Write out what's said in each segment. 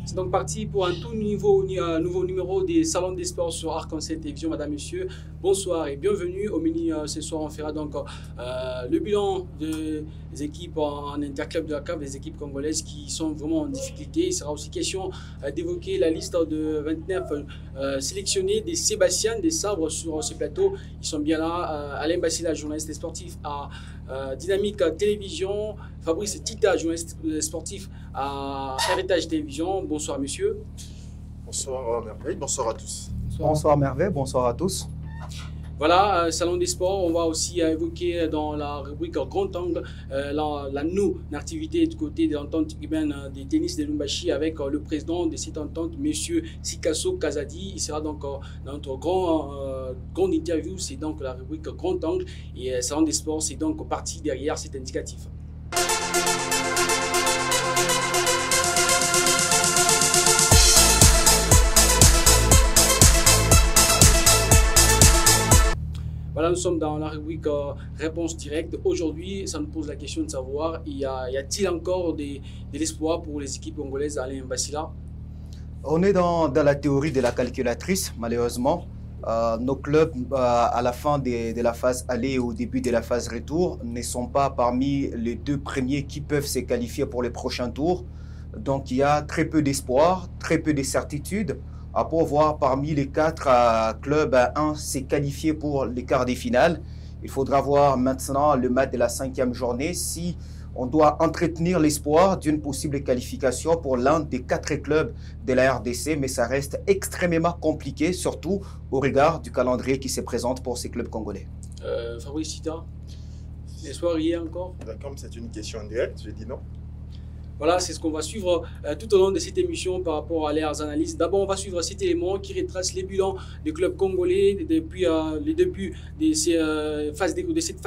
C'est donc parti pour un tout nouveau numéro des Salons des Sports sur Arc-en-Ciel Télévision. Madame, Monsieur, bonsoir et bienvenue. Au menu ce soir, on fera donc le bilan des équipes en interclub de la CAF, des équipes congolaises qui sont vraiment en difficulté. Il sera aussi question d'évoquer la liste de 29 sélectionnés des Sébastien, des Sabres sur ce plateau. Ils sont bien là. Alain Bassila, journaliste sportif à Dynamique Télévision. Fabrice Tita, journaliste sportif à Héritage Télévision. Bonsoir, monsieur. Bonsoir, Merveille. Bonsoir à tous. Bonsoir, Merveille. Bonsoir à tous. Voilà, Salon des Sports. On va aussi évoquer dans la rubrique Grand Angle la non-activité du côté de l'entente urbaine des tennis de Lumbashi avec le président de cette entente, monsieur Sikasso Kazadi. Il sera donc dans notre grande interview. C'est donc la rubrique Grand Angle. Et Salon des Sports, c'est donc parti derrière cet indicatif. Voilà, nous sommes dans la rubrique réponse directe. Aujourd'hui, ça nous pose la question de savoir, y a-t-il encore de l'espoir pour les équipes congolaises, Alain Bassila? On est dans la théorie de la calculatrice, malheureusement. Nos clubs, à la fin de la phase aller et au début de la phase retour, ne sont pas parmi les deux premiers qui peuvent se qualifier pour les prochains tours. Donc, il y a très peu d'espoir, très peu de certitude. Pour voir parmi les 4 clubs, un s'est qualifié pour les quarts des finales. Il faudra voir maintenant le match de la 5e journée si on doit entretenir l'espoir d'une possible qualification pour l'un des 4 clubs de la RDC, mais ça reste extrêmement compliqué, surtout au regard du calendrier qui se présente pour ces clubs congolais. Fabrice Tita, l'espoir y est encore? Comme c'est une question directe, je dis non. Voilà, c'est ce qu'on va suivre tout au long de cette émission par rapport à leurs analyses. D'abord, on va suivre cet élément qui retrace les bilans des clubs congolais depuis les débuts de cette phase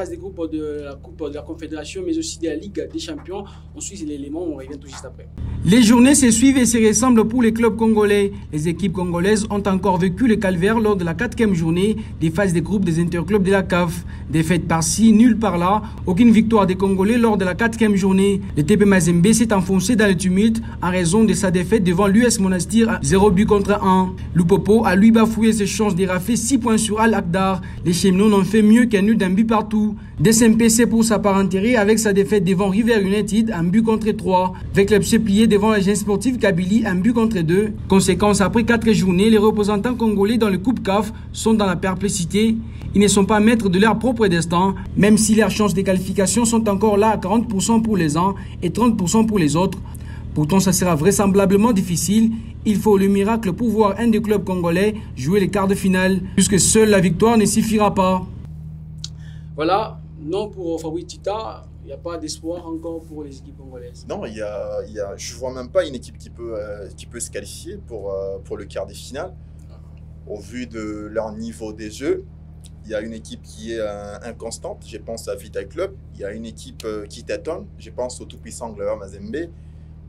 des groupes de la Coupe de la Confédération, mais aussi de la Ligue des Champions. On suit l'élément, on revient tout juste après. Les journées se suivent et se ressemblent pour les clubs congolais. Les équipes congolaises ont encore vécu le calvaire lors de la 4e journée des phases des groupes des interclubs de la CAF. Défaite par-ci, nulle par-là, aucune victoire des Congolais lors de la 4e journée. Le TP Mazembe s'est enfoncé dans le tumulte en raison de sa défaite devant l'US Monastir à 0 but contre 1. Lupopo a lui bafoué ses chances de rafler 6 points sur Al-Akdar. Les Cheminots n'ont fait mieux qu'un nul d'un but partout. DSMPC pour sa part enterrée avec sa défaite devant River United, un but contre 3. Avec s'est plié devant l'agent sportif Kabylie, un but contre 2. Conséquence, après 4 journées, les représentants congolais dans le Coupe CAF sont dans la perplexité. Ils ne sont pas maîtres de leur propre destin, même si leurs chances de qualification sont encore là à 40% pour les uns et 30% pour les autres. Pourtant, ça sera vraisemblablement difficile. Il faut le miracle pour voir un des clubs congolais jouer les quarts de finale, puisque seule la victoire ne suffira pas. Voilà, non pour Fabrice Tita, il n'y a pas d'espoir encore pour les équipes congolaises. Non, je ne vois même pas une équipe qui peut se qualifier pour le quart des finales. Au vu de leur niveau des jeux, il y a une équipe qui est inconstante, je pense à Vita Club. Il y a une équipe qui tâtonne, je pense au tout-puissant Glover Mazembe.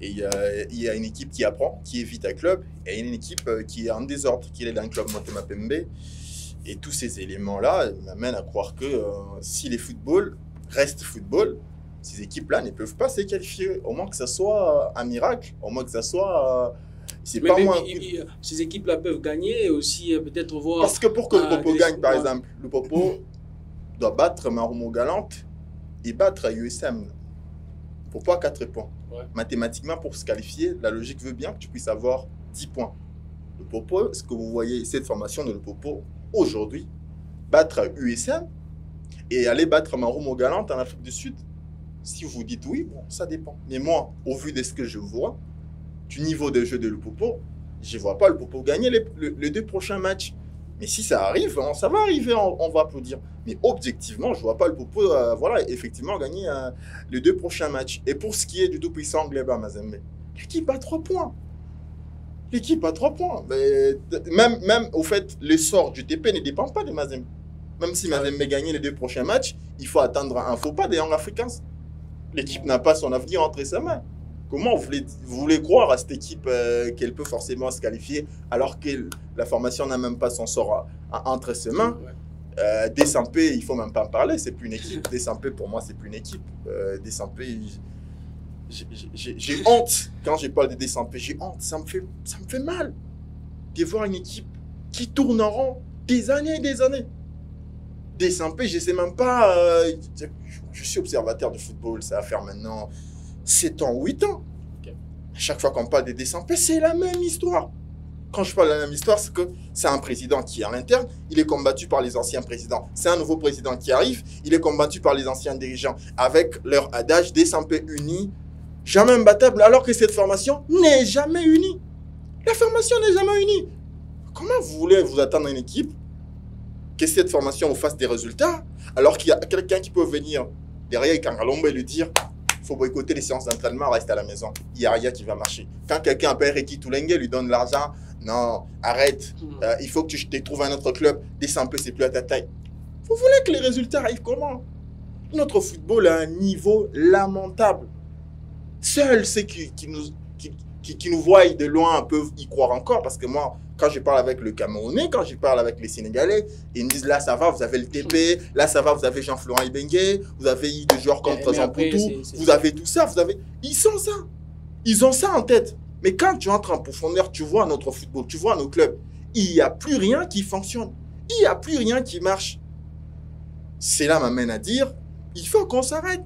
Et il y a une équipe qui apprend, qui est Vita Club. Et une équipe qui est en désordre, qui est dans le club Motema Pembe. Et tous ces éléments-là m'amènent à croire que si les footballs restent football, ces équipes-là ne peuvent pas se qualifier. Au moins que ça soit un miracle, au moins que ça soit... ces équipes-là peuvent gagner et aussi peut-être voir... Parce que pour que le Popo gagne, par exemple, le Popo doit battre Marumo Galante et battre USM. Pourquoi 4 points? Ouais. Mathématiquement, pour se qualifier, la logique veut bien que tu puisses avoir 10 points. Le Popo, ce que vous voyez, cette formation de le Popo, aujourd'hui, battre USM et aller battre Marumo Galante en Afrique du Sud, si vous dites oui, bon, ça dépend. Mais moi, au vu de ce que je vois, du niveau de jeu de Lupopo, je ne vois pas le Popo gagner les 2 prochains matchs. Mais si ça arrive, ça va arriver, on va applaudir. Mais objectivement, je ne vois pas le Popo effectivement gagner les 2 prochains matchs. Et pour ce qui est du tout-puissant Gleba Mazembe, l'équipe a 3 points. L'équipe a 3 points. Mais même au fait, le sort du TP ne dépend pas de Mazembe. Même si Mazembe gagne les 2 prochains matchs, il faut attendre un faux pas des Young Africans. L'équipe n'a pas son avenir entre ses mains. Comment vous voulez croire à cette équipe qu'elle peut forcément se qualifier alors que la formation n'a même pas son sort entre ses mains? Desampé, il ne faut même pas en parler, c'est plus une équipe. Desampé, pour moi, c'est plus une équipe. Desampé, j'ai honte quand je parle de Desampé. J'ai honte, ça me fait mal de voir une équipe qui tourne en rond des années et des années. Desampé, je ne sais même pas. Je suis observateur de football, ça va faire maintenant 7 ans, 8 ans. Okay. À chaque fois qu'on parle de Desampé, c'est la même histoire. Quand je parle de la même histoire, c'est que c'est un président qui est à l'interne, il est combattu par les anciens présidents. C'est un nouveau président qui arrive, il est combattu par les anciens dirigeants avec leur adage Desampé uni, jamais imbattable, alors que cette formation n'est jamais unie. La formation n'est jamais unie. Comment vous voulez vous attendre à une équipe que cette formation vous fasse des résultats, alors qu'il y a quelqu'un qui peut venir derrière Kangalombo et lui dire il faut boycotter les séances d'entraînement, reste à la maison. Il n'y a rien qui va marcher. Quand quelqu'un appelle Reki Toulenge, lui donne l'argent, non, arrête, il faut que tu te trouves un autre club, descends un peu, c'est plus à ta taille. Vous voulez que les résultats arrivent comment? Notre football a un niveau lamentable. Seuls ceux qui nous voient de loin peuvent y croire encore, parce que moi, quand je parle avec le Camerounais, quand je parle avec les Sénégalais, ils me disent là ça va, vous avez le TP, là ça va, vous avez Jean-Florent Ibengue, vous avez eu des joueurs comme Jean Poutou, vous avez tout ça, ils sont ça. Ils ont ça en tête. Mais quand tu entres en profondeur, tu vois notre football, tu vois nos clubs, il n'y a plus rien qui fonctionne. Il n'y a plus rien qui marche. Cela m'amène à dire, il faut qu'on s'arrête.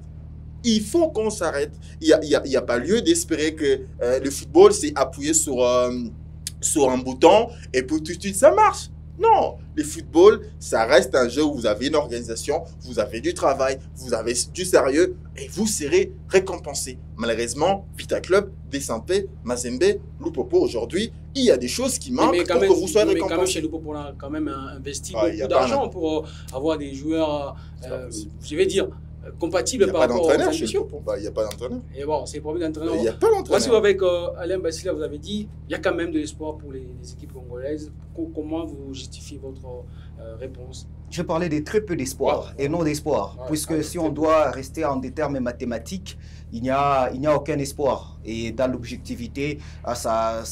Il faut qu'on s'arrête. Il n'y a pas lieu d'espérer que le football s'est appuyé sur un bouton et pour tout de suite ça marche. Non, le football, ça reste un jeu où vous avez une organisation, vous avez du travail, vous avez du sérieux et vous serez récompensé. Malheureusement, Vita Club, Desampé, Mazembe, Lupopo, aujourd'hui, il y a des choses qui manquent pour que vous soyez récompensé. Mais quand même, chez Lupopo, on a quand même investi beaucoup d'argent pour avoir des joueurs, je vais dire, compatible par rapport aux ambitions. Il n'y a pas d'entraîneur. Et bon, c'est le problème d'entraîneur. Il n'y a pas d'entraîneur. Voici avec Alain Bassila, vous avez dit il y a quand même de l'espoir pour les équipes congolaises. Comment vous justifiez votre réponse? Je parlais de très peu d'espoir et non d'espoir, puisque si on doit rester en des termes mathématiques, il n'y a aucun espoir. Et dans l'objectivité, ça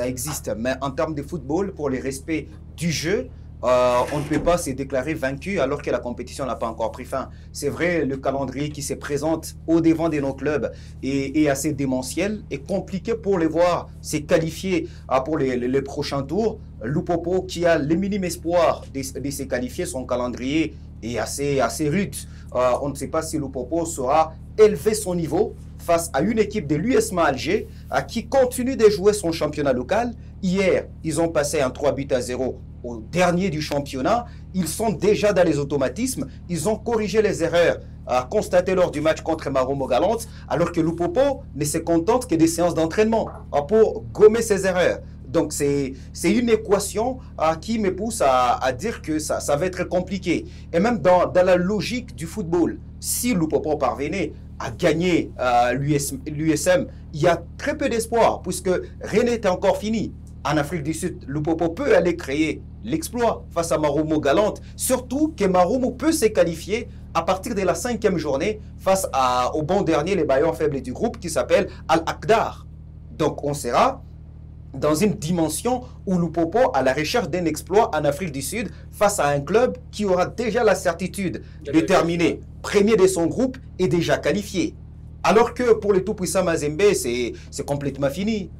existe. Mais en termes de football, pour le respect du jeu, on ne peut pas se déclarer vaincu alors que la compétition n'a pas encore pris fin. C'est vrai, le calendrier qui se présente au devant de nos clubs est assez démentiel et compliqué pour les voir se qualifier pour les prochains tours. Lupopo, qui a le minime espoir de se qualifier, son calendrier est assez rude. On ne sait pas si Lupopo saura élever son niveau face à une équipe de l'USMA Alger qui continue de jouer son championnat local. Hier, ils ont passé un 3-0 au dernier du championnat. Ils sont déjà dans les automatismes. Ils ont corrigé les erreurs constatées lors du match contre Marumo Galante, alors que Lupopo ne se contente que des séances d'entraînement pour gommer ses erreurs. Donc, c'est une équation qui me pousse à dire que ça va être compliqué. Et même dans la logique du football, si Lupopo parvenait à gagner l'USM, il y a très peu d'espoir, puisque rien n'est encore fini. En Afrique du Sud, Lupopo peut aller créer l'exploit face à Marumo Galante, surtout que Marumo peut se qualifier à partir de la 5e journée face au bon dernier, les maillons faibles du groupe, qui s'appelle Al-Aqdar. Donc on sera dans une dimension où Lupopo a la recherche d'un exploit en Afrique du Sud face à un club qui aura déjà la certitude de terminer premier de son groupe et déjà qualifié. Alors que pour le tout-puissant Mazembe, c'est complètement fini.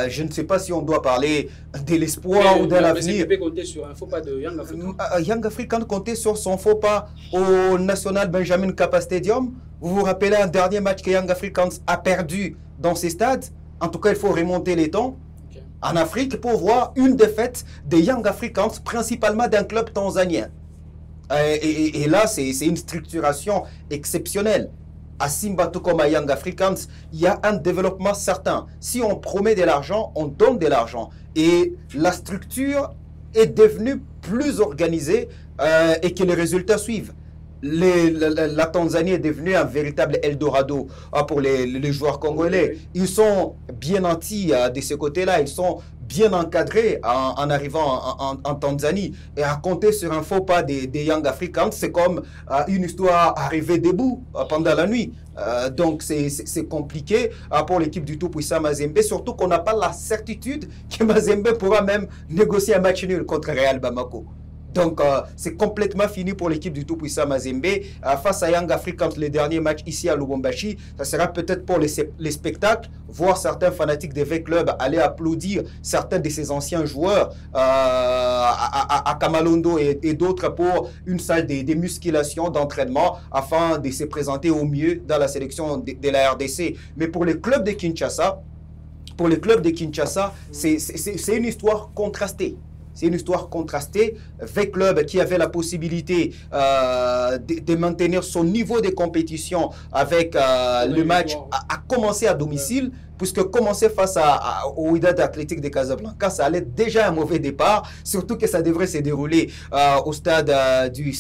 Je ne sais pas si on doit parler de l'espoir ou de l'avenir. Mais compter sur un faux pas de Young African. Young African comptait sur son faux pas au National Benjamin Kappa Stadium. Vous vous rappelez un dernier match que Young Africans a perdu dans ces stades? En tout cas, il faut remonter les temps. En Afrique, pour voir une défaite des Young Africans, principalement d'un club tanzanien. Et là, c'est une structuration exceptionnelle. À Simba, tout comme à Young Africans, il y a un développement certain. Si on promet de l'argent, on donne de l'argent. Et la structure est devenue plus organisée et que les résultats suivent. La Tanzanie est devenue un véritable Eldorado pour les joueurs congolais. Ils sont bien nantis de ce côté-là. Ils sont bien encadrés en arrivant en Tanzanie. Et à compter sur un faux pas des Young Africans, c'est comme une histoire arrivée debout pendant la nuit. Donc c'est compliqué pour l'équipe du tout-puissant Mazembe, surtout qu'on n'a pas la certitude que Mazembe pourra même négocier un match nul contre Real Bamako. Donc, c'est complètement fini pour l'équipe du tout-puissant Mazembe. Face à Young Africans, les derniers matchs ici à Lubumbashi, ça sera peut-être pour les spectacles, voir certains fanatiques des V-Club aller applaudir certains de ces anciens joueurs à Kamalondo et d'autres pour une salle de musculation, d'entraînement, afin de se présenter au mieux dans la sélection de la RDC. Mais pour les clubs de Kinshasa, c'est une histoire contrastée. C'est une histoire contrastée. V-Club qui avait la possibilité de maintenir son niveau de compétition avec le match a commencé à domicile, puisque commencer face au Wydad Athletic de Casablanca, ça allait déjà un mauvais départ, surtout que ça devrait se dérouler au stade du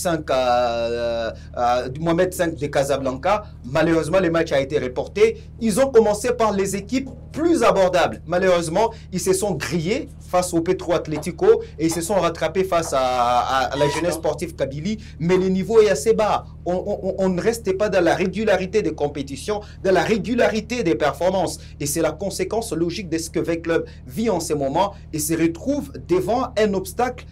Mohamed V de Casablanca. Malheureusement, le match a été reporté. Ils ont commencé par les équipes plus abordables. Malheureusement, ils se sont grillés face au Petro Atlético et ils se sont rattrapés face à la jeunesse sportive Kabylie. Mais le niveau est assez bas. On ne restait pas dans la régularité des compétitions, dans la régularité des performances. Et c'est la conséquence logique de ce que V-Club vit en ce moment et se retrouve devant un obstacle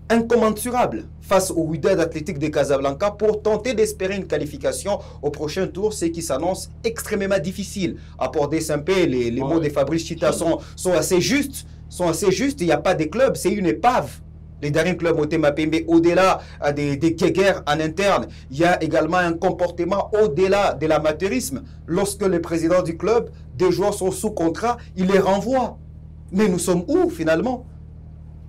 incommensurable face au Wydad Athletic de Casablanca pour tenter d'espérer une qualification au prochain tour, ce qui s'annonce extrêmement difficile. Pour Desampé, les mots de Fabrice Chita sont assez justes. Il n'y a pas de club, c'est une épave. Les derniers clubs ont été mappés, mais au-delà des guéguerres en interne, il y a également un comportement au-delà de l'amateurisme. Lorsque le président du club, des joueurs sont sous contrat, il les renvoie. Mais nous sommes où finalement?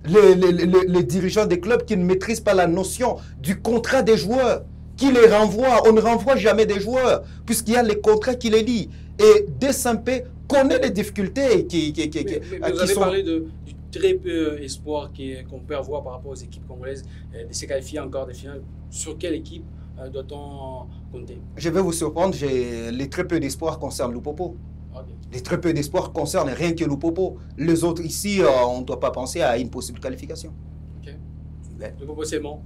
Les dirigeants des clubs qui ne maîtrisent pas la notion du contrat des joueurs, qui les renvoient. On ne renvoie jamais des joueurs, puisqu'il y a les contrats qui les lient. Et Desampé connaît les difficultés mais vous avez parlé du très peu espoir qu'on peut avoir par rapport aux équipes congolaises de se qualifier encore des finales. Sur quelle équipe doit-on compter? Je vais vous surprendre, les très peu d'espoir concernent Lupopo. Okay. Les très peu d'espoir concernent rien que Lupopo. Les autres ici, on ne doit pas penser à une possible qualification. Ok. Lupopo, c'est bon.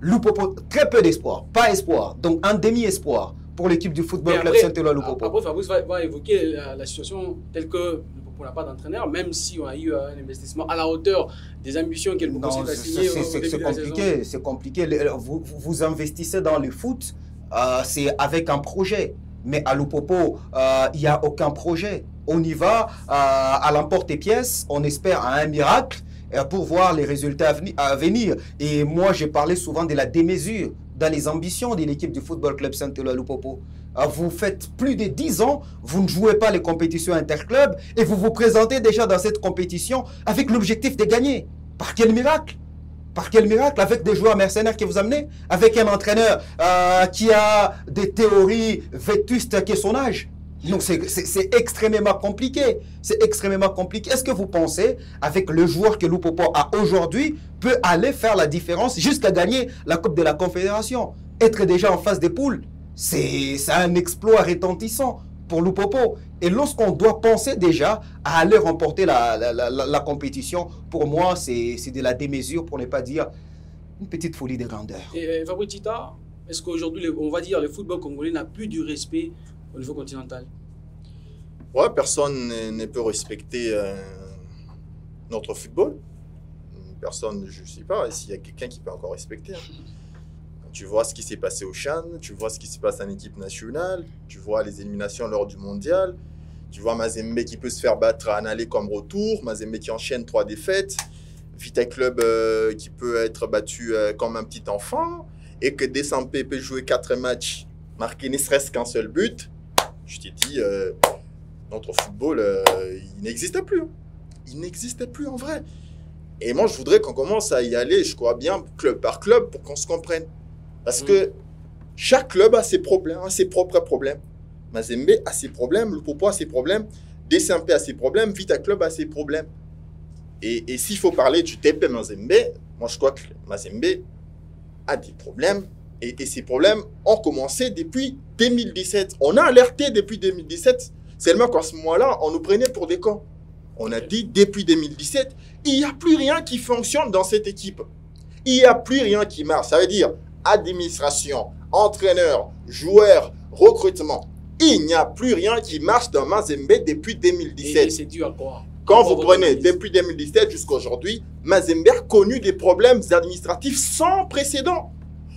Lupopo, très peu d'espoir, pas espoir. Donc un demi-espoir pour l'équipe du football club Saint-Éloi Lupopo. Après, Fabrice va évoquer la situation telle que Lupopo n'a pas d'entraîneur, même si on a eu un investissement à la hauteur des ambitions que Lupopo s'est assigné. C'est compliqué, c'est compliqué. Vous investissez dans le foot, c'est avec un projet. Mais à Lupopo, il n'y a aucun projet. On y va à l'emporte-pièce, on espère à un miracle pour voir les résultats à venir. Et moi, j'ai parlé souvent de la démesure dans les ambitions de l'équipe du football club Saint-Éloi Lupopo. Vous faites plus de 10 ans, vous ne jouez pas les compétitions interclubs et vous vous présentez déjà dans cette compétition avec l'objectif de gagner. Par quel miracle? Par quel miracle? Avec des joueurs mercenaires que vous amenez? Avec un entraîneur qui a des théories vétustes qu'est son âge? Donc c'est extrêmement compliqué. C'est extrêmement compliqué. Est-ce que vous pensez, avec le joueur que Lupopo a aujourd'hui, peut aller faire la différence jusqu'à gagner la Coupe de la Confédération? Être déjà en phase des poules, c'est un exploit retentissant pour Lupopo. Et lorsqu'on doit penser déjà à aller remporter la compétition, pour moi, c'est de la démesure, pour ne pas dire une petite folie de grandeur. Et Fabrice Chita, est-ce qu'aujourd'hui, on va dire, le football congolais n'a plus du respect au niveau continental? Ouais, personne ne peut respecter notre football. Personne, je ne sais pas s'il y a quelqu'un qui peut encore respecter. Tu vois ce qui s'est passé au CHAN, tu vois ce qui se passe en équipe nationale, tu vois les éliminations lors du mondial, tu vois Mazembe qui peut se faire battre en aller comme retour, Mazembe qui enchaîne 3 défaites, Vita Club qui peut être battu comme un petit enfant, et que Desampé peut jouer 4 matchs, marquer ne serait-ce qu'un seul but. Je t'ai dit, notre football, il n'existait plus. Il n'existait plus en vrai. Et moi, je voudrais qu'on commence à y aller, je crois bien, club par club, pour qu'on se comprenne. Parce que chaque club a ses problèmes, a ses propres problèmes. Mazembe a ses problèmes, Lupopo a ses problèmes, Desampé a ses problèmes, Vita Club a ses problèmes. Et s'il faut parler du TP Mazembe, moi je crois que Mazembe a des problèmes. Et ces problèmes ont commencé depuis 2017. On a alerté depuis 2017, seulement qu'à ce moment-là, on nous prenait pour des cons. On a dit depuis 2017, il n'y a plus rien qui fonctionne dans cette équipe. Il n'y a plus rien qui marche. Ça veut dire administration, entraîneur, joueur, recrutement. Il n'y a plus rien qui marche dans Mazembe depuis 2017. Et c'est dû à quoi? Quand vous prenez depuis 2017 jusqu'à aujourd'hui, Mazembe a connu des problèmes administratifs sans précédent.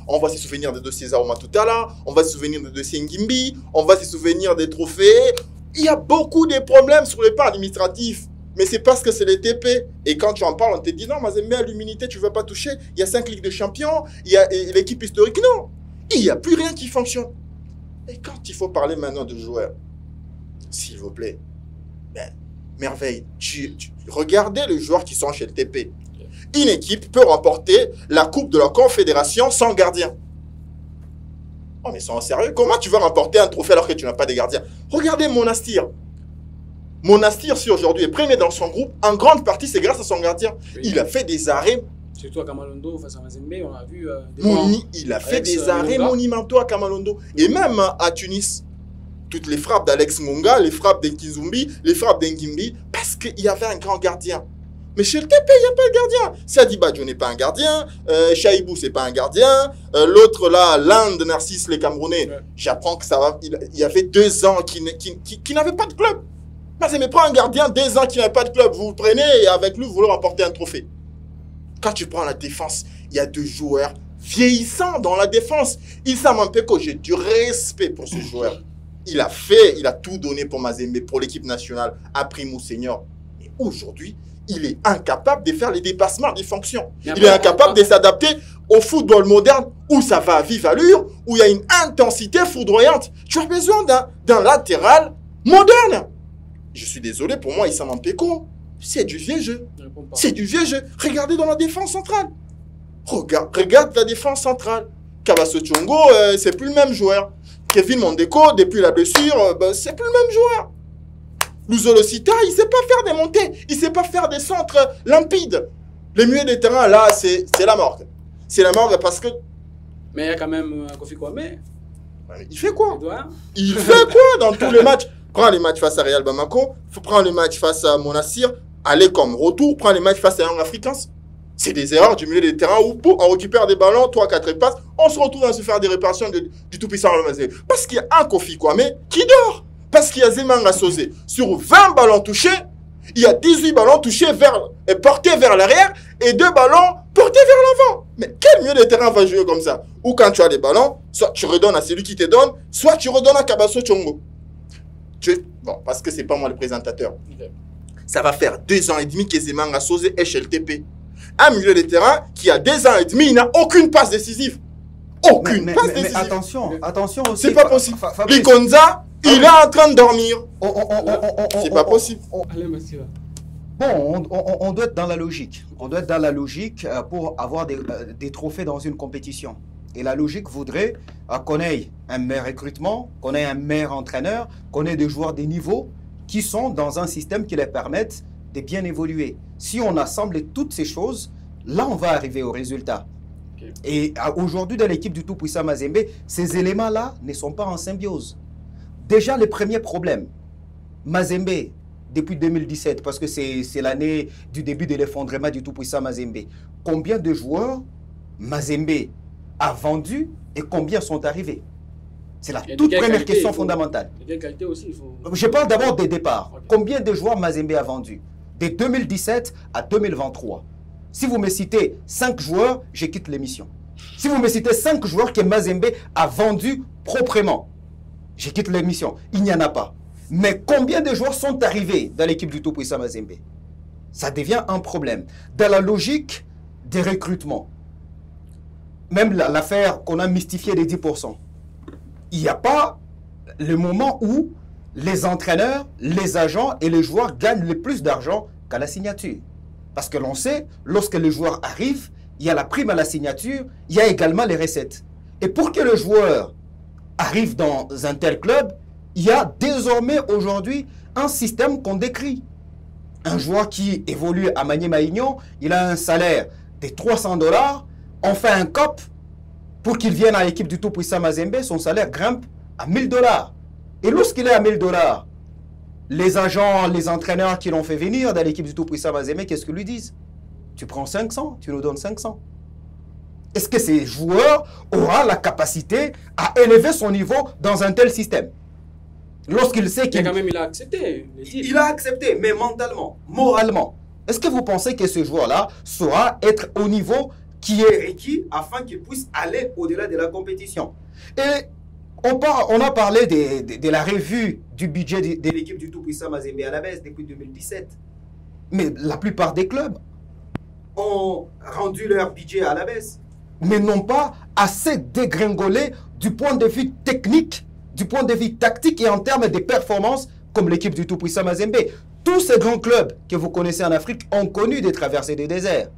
On va se souvenir des dossiers Zauma Toutala, on va se souvenir des dossiers Ngimbi, on va se souvenir des trophées. Il y a beaucoup de problèmes sur les plans administratifs. Mais c'est parce que c'est les TP. Et quand tu en parles, on te dit non, Mazembe à l'humilité, tu ne vas pas toucher. Il y a 5 Ligues de Champions, il y a l'équipe historique. Non, il n'y a plus rien qui fonctionne. Et quand il faut parler maintenant de joueurs, s'il vous plaît, ben, merveille, regardez les joueurs qui sont chez le TP. Une équipe peut remporter la Coupe de la Confédération sans gardien. Oh, mais sont sérieux? Comment tu vas remporter un trophée alors que tu n'as pas de gardien? Regardez Monastir. Monastir, si aujourd'hui est premier dans son groupe, en grande partie, c'est grâce à son gardien. Oui. Il a fait des arrêts. Surtout à Kamalondo, face à Mazembe, on a vu... il a fait des arrêts monumentaux à Kamalondo. Et même à Tunis. Toutes les frappes d'Alex Monga, les frappes d'Nkizumbi, les frappes d'Ngimbi, parce qu'il y avait un grand gardien. Mais chez le TP, il n'y a pas de gardien. Sadi Badjo n'est pas un gardien. Chaibou, c'est pas un gardien. L'autre là, l'Inde, Narcisse, les Camerounais, ouais. J'apprends que ça va. Il y avait 2 ans qui n'avait pas de club. Mais prends un gardien, 2 ans qui n'avait pas de club. Vous le prenez et avec lui, vous voulez remporter un trophée. Quand tu prends la défense, il y a 2 joueurs vieillissants dans la défense. Issa Mampeko, j'ai du respect pour ce joueur. Il a tout donné pour Mazembe, pour l'équipe nationale, à Primo Senior. Mais aujourd'hui, il est incapable de faire les dépassements des fonctions. Il est incapable de s'adapter au football moderne où ça va à vive allure, où il y a une intensité foudroyante. Tu as besoin d'un latéral moderne. Je suis désolé, pour moi, Issa Mampeko, c'est du vieux jeu. C'est du vieux jeu. Regardez dans la défense centrale. Regarde la défense centrale. Kabaso Tchongo, c'est plus le même joueur. Kevin Mondeko, depuis la blessure, c'est plus le même joueur. Luzolocita, il ne sait pas faire des montées. Il ne sait pas faire des centres limpides. Les milieux de terrain, là, c'est la morgue. C'est la morgue parce que... Mais il y a quand même Kofi Kwame. Il fait quoi? Il fait quoi dans tous les matchs? Prends les matchs face à Real Bamako, prends les matchs face à Monastir, aller comme retour, prends les matchs face à Young Africans. C'est des erreurs du milieu de terrain où on récupère des ballons, 3-4 passes, on se retrouve à se faire des réparations du tout-puissant Mazembe. Parce qu'il y a un Kofi Kwame qui dort. Parce qu'il y a Zemanga Sosé. Sur 20 ballons touchés, il y a 18 ballons touchés portés vers l'arrière et 2 ballons portés vers l'avant. Mais quel milieu de terrain va jouer comme ça? Ou quand tu as des ballons, soit tu redonnes à celui qui te donne, soit tu redonnes à Kabaso Tchongo. Bon, parce que c'est pas moi le présentateur. Okay. Ça va faire 2 ans et demi que Zemanga Sosé est chez le TP. Un milieu de terrain qui a 2 ans et demi, il n'a aucune passe décisive. Aucune passe décisive. Mais attention aussi. C'est pas possible. Likonza, il est en train de dormir. C'est pas possible. Bon, on doit être dans la logique. On doit être dans la logique pour avoir des trophées dans une compétition. Et la logique voudrait qu'on ait un meilleur recrutement, qu'on ait un meilleur entraîneur, qu'on ait des joueurs de niveau qui sont dans un système qui les permette de bien évoluer. Si on assemble toutes ces choses, là, on va arriver au résultat. Okay. Et aujourd'hui, dans l'équipe du tout-puissant Mazembe, ces éléments-là ne sont pas en symbiose. Déjà, le premier problème, Mazembe, depuis 2017, parce que c'est l'année du début de l'effondrement du tout-puissant Mazembe, combien de joueurs Mazembe a vendu et combien sont arrivés? C'est la toute première question fondamentale. Quelle qualité aussi il faut... Je parle d'abord des départs. Okay. Combien de joueurs Mazembe a vendu? De 2017 à 2023. Si vous me citez 5 joueurs, je quitte l'émission. Si vous me citez 5 joueurs que Mazembe a vendus proprement, je quitte l'émission. Il n'y en a pas. Mais combien de joueurs sont arrivés dans l'équipe du tout-puissant Mazembe? Ça devient un problème. Dans la logique des recrutements, même l'affaire qu'on a mystifiée des 10%, il n'y a pas le moment où les entraîneurs, les agents et les joueurs gagnent le plus d'argent qu'à la signature. Parce que l'on sait, lorsque le joueur arrive, il y a la prime à la signature, il y a également les recettes. Et pour que le joueur arrive dans un tel club, il y a désormais aujourd'hui un système qu'on décrit. Un joueur qui évolue à Maniema-Union, il a un salaire de 300 $. On fait un COP pour qu'il vienne à l'équipe du tout-puissant Mazembe, son salaire grimpe à 1000 $. Et lorsqu'il est à 1000 $, les agents, les entraîneurs qui l'ont fait venir dans l'équipe du tout-puissant Mazembe, qu'est-ce qu'ils lui disent? Tu prends 500, tu nous donnes 500. Est-ce que ces joueurs auront la capacité à élever son niveau dans un tel système? Lorsqu'il sait qu'il... quand même, il a accepté. Il a accepté, mais mentalement, moralement. Est-ce que vous pensez que ce joueur-là saura être au niveau qui est requis afin qu'il puisse aller au-delà de la compétition? Et on a parlé de la revue du budget de l'équipe du Tout-Puissant Mazembe à la baisse depuis 2017. Mais la plupart des clubs ont rendu leur budget à la baisse, mais n'ont pas assez dégringolé du point de vue technique, du point de vue tactique et en termes de performance comme l'équipe du Tout-Puissant Mazembe. Tous ces grands clubs que vous connaissez en Afrique ont connu des traversées des déserts.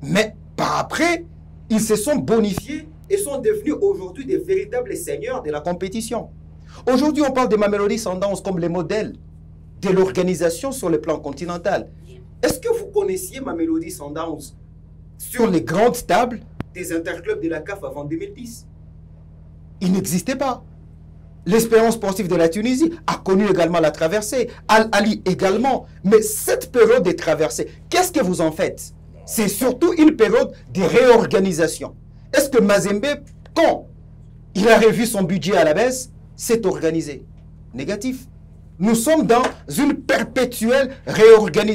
Mais par après, ils se sont bonifiés et sont devenus aujourd'hui des véritables seigneurs de la compétition. Aujourd'hui, on parle de Mamelodi Sundowns comme les modèles de l'organisation sur le plan continental. Est-ce que vous connaissiez Mamelodi Sundowns sur les grandes tables des interclubs de la CAF avant 2010? Il n'existait pas. L'Espérance sportive de la Tunisie a connu également la traversée. Al-Ali également. Mais cette période de traversée, qu'est-ce que vous en faites? C'est surtout une période de réorganisation. Est-ce que Mazembe, quand il a revu son budget à la baisse, s'est organisé? Négatif. Nous sommes dans une perpétuelle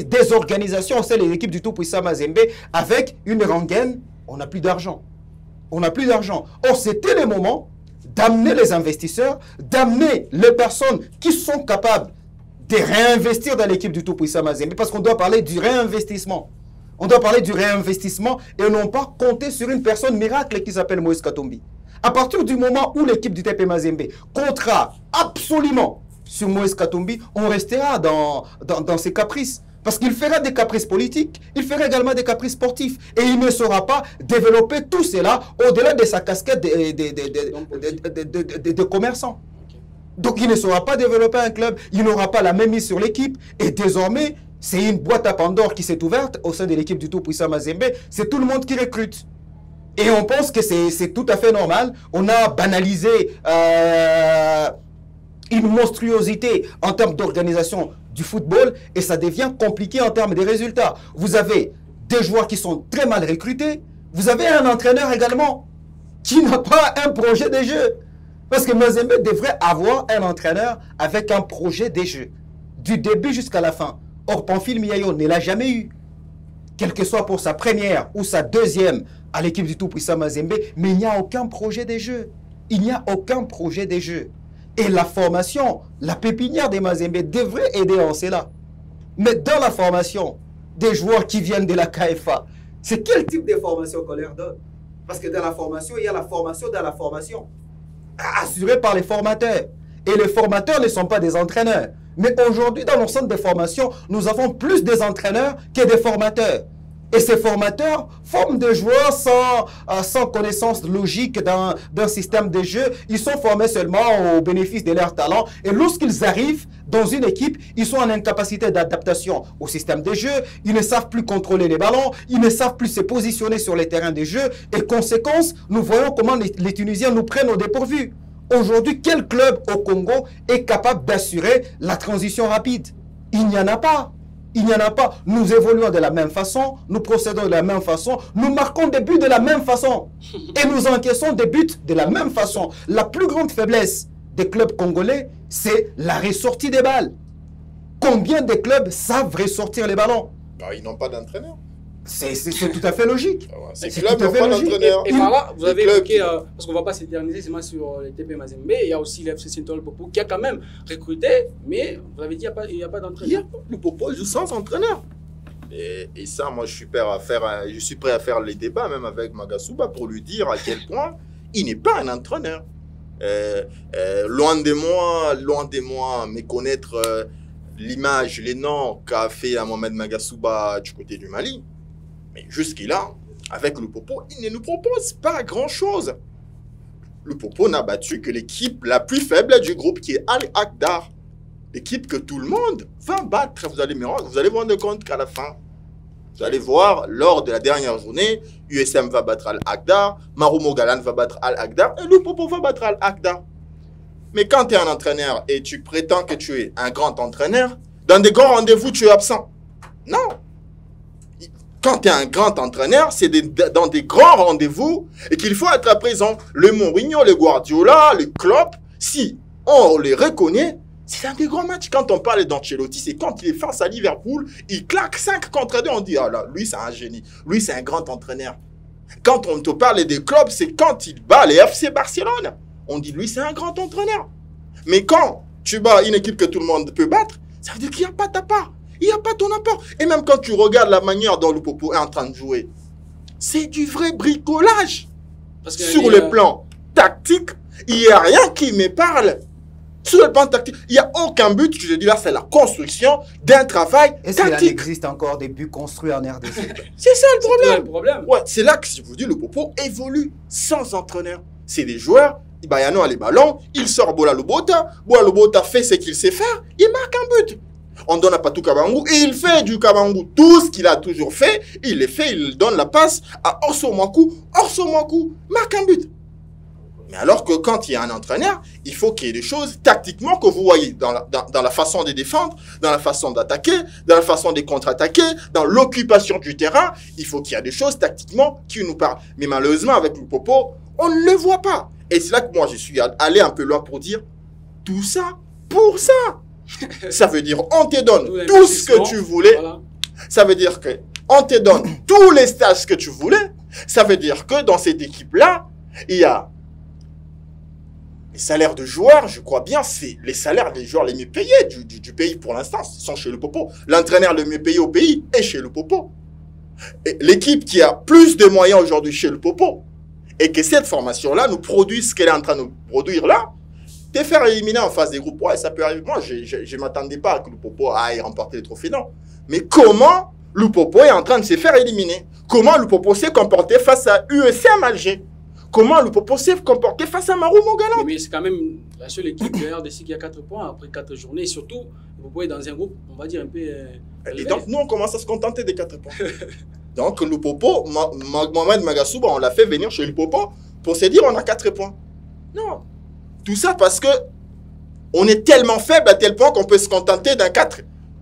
désorganisation au sein de l'équipe du Tout-Puissant Mazembe avec une rengaine. On n'a plus d'argent. On n'a plus d'argent. Or, c'était le moment d'amener les investisseurs, d'amener les personnes qui sont capables de réinvestir dans l'équipe du Tout-Puissant Mazembe, parce qu'on doit parler du réinvestissement. On doit parler du réinvestissement et non pas compter sur une personne miracle qui s'appelle Moïse Katumbi. À partir du moment où l'équipe du TP Mazembe comptera absolument sur Moïse Katumbi, on restera dans ses caprices. Parce qu'il fera des caprices politiques, il fera également des caprices sportifs. Et il ne saura pas développer tout cela au-delà de sa casquette de commerçant. Donc il ne saura pas développer un club, il n'aura pas la même mise sur l'équipe. Et désormais, c'est une boîte à Pandore qui s'est ouverte au sein de l'équipe du Tout-Puissant Mazembe. C'est tout le monde qui recrute. Et on pense que c'est tout à fait normal. On a banalisé une monstruosité en termes d'organisation du football et ça devient compliqué en termes de résultats. Vous avez des joueurs qui sont très mal recrutés. Vous avez un entraîneur également qui n'a pas un projet de jeu. Parce que Mazembe devrait avoir un entraîneur avec un projet de jeu. Du début jusqu'à la fin. Or, Pamphile Miayo ne l'a jamais eu. Quel que soit pour sa première ou sa deuxième à l'équipe du Tout-Puissant Mazembe. Mais il n'y a aucun projet de jeu. Il n'y a aucun projet de jeu. Et la formation, la pépinière des Mazembe devrait aider en cela. Mais dans la formation des joueurs qui viennent de la KFA, c'est quel type de formation qu'on leur donne? Parce que dans la formation, il y a la formation dans la formation, assurée par les formateurs. Et les formateurs ne sont pas des entraîneurs. Mais aujourd'hui, dans nos centres de formation, nous avons plus des entraîneurs que des formateurs. Et ces formateurs forment des joueurs sans connaissance logique d'un système de jeu. Ils sont formés seulement au bénéfice de leur talent. Et lorsqu'ils arrivent dans une équipe, ils sont en incapacité d'adaptation au système de jeu. Ils ne savent plus contrôler les ballons. Ils ne savent plus se positionner sur les terrains de jeu. Et conséquence, nous voyons comment les Tunisiens nous prennent au dépourvu. Aujourd'hui, quel club au Congo est capable d'assurer la transition rapide? Il n'y en a pas. Il n'y en a pas. Nous évoluons de la même façon, nous procédons de la même façon, nous marquons des buts de la même façon et nous encaissons des buts de la même façon. La plus grande faiblesse des clubs congolais, c'est la ressortie des balles. Combien de clubs savent ressortir les ballons? Ils n'ont pas d'entraîneur. C'est tout à fait logique. Ces clubs n'ont pas d'entraîneur. Et par là, vous avez évoqué, parce qu'on ne va pas s'éterniser seulement sur les TP Mazembe, il y a aussi l'FC Saint-Paul Popo qui a quand même recruté, mais vous avez dit qu'il n'y a pas d'entraîneur. Le Popo joue sans entraîneur. Et ça, moi, je suis prêt à faire les débats, même avec Magasuba, pour lui dire à quel point il n'est pas un entraîneur. Loin de moi, méconnaître l'image, les noms qu'a fait Mohamed Magasuba du côté du Mali. Mais jusqu'à avec le Popo, il ne nous propose pas grand-chose. Le Popo n'a battu que l'équipe la plus faible du groupe, qui est Al-Akdar. L'équipe que tout le monde va battre. Vous allez vous rendre compte qu'à la fin, vous allez voir, lors de la dernière journée, USM va battre Al-Akdar, Marumo Galan va battre Al-Akdar, et le Popo va battre Al-Akdar. Mais quand tu es un entraîneur et tu prétends que tu es un grand entraîneur, dans des grands rendez-vous, tu es absent. Non. Quand tu es un grand entraîneur, c'est dans des grands rendez-vous et qu'il faut être présent. Le Mourinho, le Guardiola, le Klopp, si on les reconnaît, C'est un des grands matchs. Quand on parle d'Ancelotti, c'est quand il est face à Liverpool, il claque 5 contre 2, on dit, ah là, lui c'est un génie, lui c'est un grand entraîneur. Quand on te parle des clubs, c'est quand il bat les FC Barcelone. On dit, lui c'est un grand entraîneur. Mais quand tu bats une équipe que tout le monde peut battre, ça veut dire qu'il n'y a pas ta part. Il n'y a pas ton apport. Et même quand tu regardes la manière dont Lupopo est en train de jouer, c'est du vrai bricolage. Parce que sur le plan tactique, il n'y a rien qui me parle. Sur le plan tactique, il n'y a aucun but. Je dis là, c'est la construction d'un travail tactique. Est-ce qu'il existe encore des buts construits en RDC? C'est ça le problème. Ouais, c'est là que je vous dis, le Popo évolue sans entraîneur. C'est des joueurs, Bayano a les ballons, il sort Bola Lobota fait ce qu'il sait faire, il marque un but. On donne à Patou Kabangou et il fait du Kabangou tout ce qu'il a toujours fait. Il le fait, il donne la passe à Orso Mwaku marque un but. Mais alors que quand il y a un entraîneur, il faut qu'il y ait des choses tactiquement que vous voyez dans la façon de défendre, dans la façon d'attaquer, dans la façon de contre-attaquer, dans l'occupation du terrain. Il faut qu'il y ait des choses tactiquement qui nous parlent. Mais malheureusement, avec le Popo, on ne le voit pas. Et c'est là que moi, je suis allé un peu loin pour dire tout ça pour ça. Ça veut dire on te donne tout ce que tu voulais. Voilà. Ça veut dire que on te donne tous les stages que tu voulais. Ça veut dire que dans cette équipe-là, il y a les salaires de joueurs, je crois bien, c'est les salaires des joueurs les mieux payés du pays pour l'instant, sont chez le Popo. L'entraîneur le mieux payé au pays est chez le Popo. L'équipe qui a plus de moyens aujourd'hui chez le Popo, et que cette formation-là nous produit ce qu'elle est en train de nous produire là, te faire éliminer en phase des groupes, ouais, ça peut arriver. Moi, je ne m'attendais pas à que le Popo aille remporter le trophée, non. Mais comment le Popo est en train de se faire éliminer? Comment le Popo s'est comporté face à USM Alger? Comment le Popo s'est comporté face à Maroumo Galante? Mais c'est quand même la seule équipe de RDC qui a 4 points après 4 journées. Et surtout, le Popo est dans un groupe, on va dire, un peu... et donc, nous, on commence à se contenter des 4 points. Donc, le Popo, Mohamed Magasouba, on l'a fait venir chez le Popo pour se dire on a 4 points. Non. Tout ça parce que on est tellement faible à tel point qu'on peut se contenter d'un 4.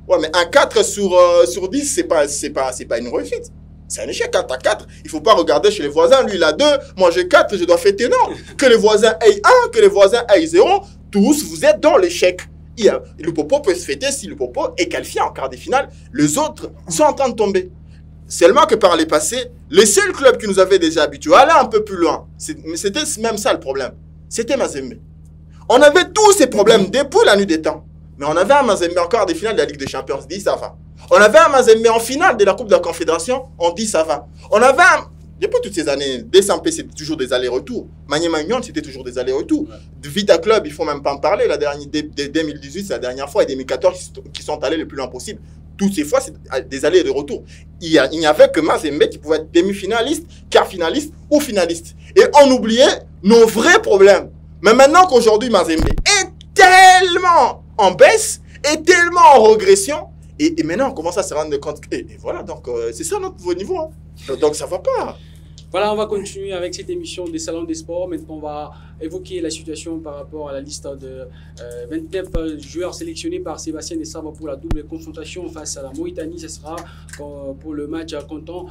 Ouais, mais un 4 sur 10, c'est pas une réussite. C'est un échec. Quand tu as 4, il ne faut pas regarder chez les voisins. Lui, il a 2, moi j'ai 4, je dois fêter. Non. Que les voisins aient 1, que les voisins aient 0, tous, vous êtes dans l'échec. Le Popo peut se fêter si le Popo est qualifié en quart de finale. Les autres sont en train de tomber. Seulement que par les passés, les seuls clubs qui nous avaient déjà habitués à aller un peu plus loin, mais c'était même ça le problème. C'était Mazembe. On avait tous ces problèmes depuis la nuit des temps. Mais on avait un Mazembe en quart de finale de la Ligue des Champions, on se dit ça va. On avait un Mazembe en finale de la Coupe de la Confédération, on dit ça va. On avait un... Depuis toutes ces années, DSMP, c'était toujours des allers-retours. Maniema Union, c'était toujours des allers-retours. Vita Club, il ne faut même pas en parler. La dernière, 2018, c'est la dernière fois, et 2014 qui sont allés le plus loin possible. Toutes ces fois, c'est des allers et des retours. Il n'y avait que Mazembe qui pouvait être demi-finaliste, quart-finaliste ou finaliste. Et on oubliait nos vrais problèmes. Mais maintenant qu'aujourd'hui, Mazembe est tellement en baisse, est tellement en régression, et maintenant on commence à se rendre compte. Et voilà, donc c'est ça notre niveau. Hein. Donc ça ne va pas. Voilà, on va continuer avec cette émission des Salons des Sports. Maintenant, on va évoquer la situation par rapport à la liste de 29 joueurs sélectionnés par Sébastien Desabre pour la double confrontation face à la Mauritanie. Ce sera pour le match comptant